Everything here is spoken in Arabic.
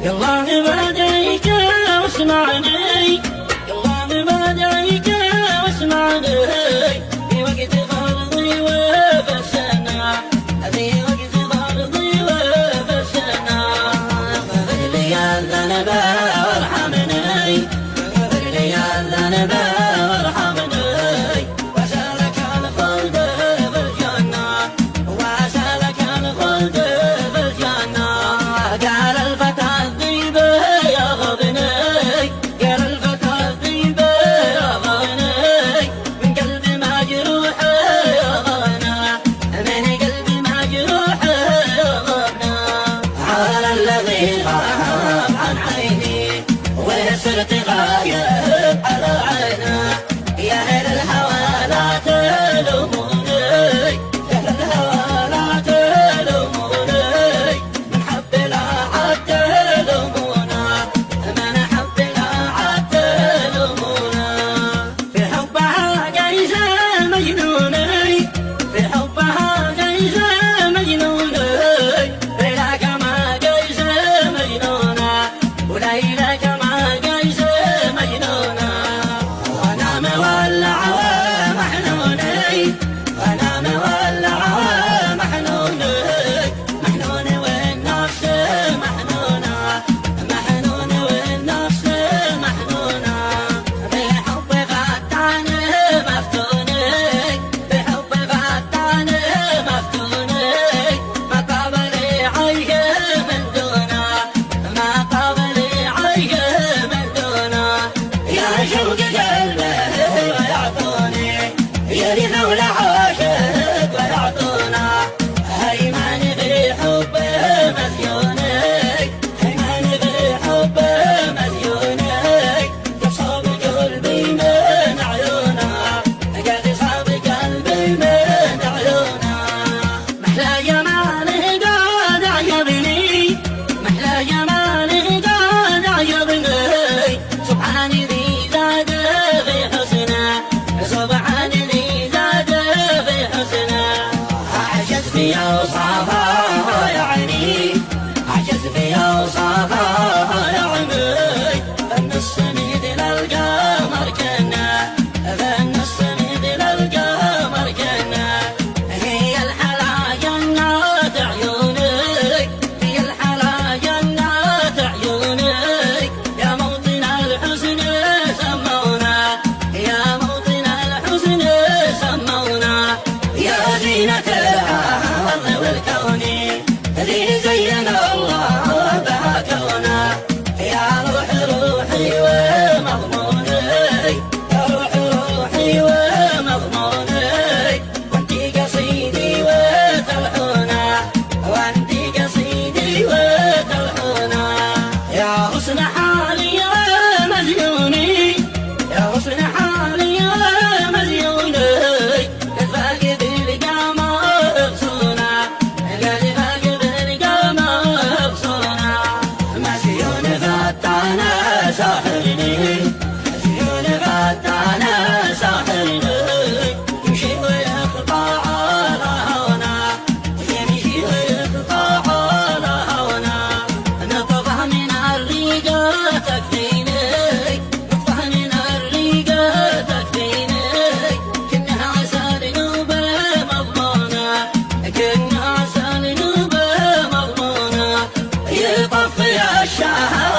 يلا نباديك واسمعني، يلا نباديك واسمعني، في وقت فرضي وفسنا، في وقت فرضي وفسنا. اغفر لي الذنب وارحمني، اغفر لي الذنب وارحمني، واسألك الخلد في الجنة، واسألك الخلد في الجنة. قال الفتى الذيب ياخذني، قال الفتى الذيب ياخذني، من قلبي مجروح ياخذنا، من قلبي مجروح ياخذنا. على الذي غاب عن عيني وصرت غايب على عينه، يا أهل الهوى لا تلوموني، يا أهل الهوى لا تلوموني، من حب لا عاد تلومونا، من حب لا عاد تلومونا. في حبها جايزة مجنوني، في حبها جايزة مجنوني، ليلى كما جايزة مجنونة، وليلى كما جايزة مجنونة. وانا مولع ومحنوني، وانا مولع ومحنوني، محنون والنفس محنونة، محنون والنفس محنونة. بحب فتان مفتوني، بحب فتان مفتوني، ما قبلي عيه من دونه، ما قبلي عيه من دونه. يا شوق قلبي ويعطوني، يا ريت ولا عاشق ويعطونا، هيمن في حبي مديوني، هيمن في حبي مديوني. قصاب قلبي من عيونه، قصاب قلبي من عيونه. محلى جماله قد عجبني، محلى جماله قد عجبني، سبحان ذي زاد في حسنه، سبحان ذي زاد في حسنه. أعجز في أوصافها يا عيني، أعجز في أوصافها يا عيني. فالنص مثل القمر كنا، فالنص مثل القمر كنا. هي الحلا جنات عيونك، هي الحلا جنات عيونك، يا موطن الحسن سمونا، يا موطن الحسن سمونا. يا زينة الأرض والكون، ذي زين الله بها كونا. يا روح روحي ومضموني، يا روح روحي ومضموني، وانتي قصيدي وتلحونا، وانتي قصيدي وتلحونا. يا حسن حالي يا مزيوني، يا حسن حالي يا مزيوني، قد فاقد القامة بصونا، قد فاقد القامة بصونا. مزيون فتانا ساحرني، مزيون فتانا ساحرني، يمشي ويقطع على هونا، يمشي ويقطع على هونا. نطفه من الريقة تكفيني، نطفه من الريقة تكفيني، كنها عسل نوبة مضمونة، كنها عسل نوبة مضمونة. يطفي الشهر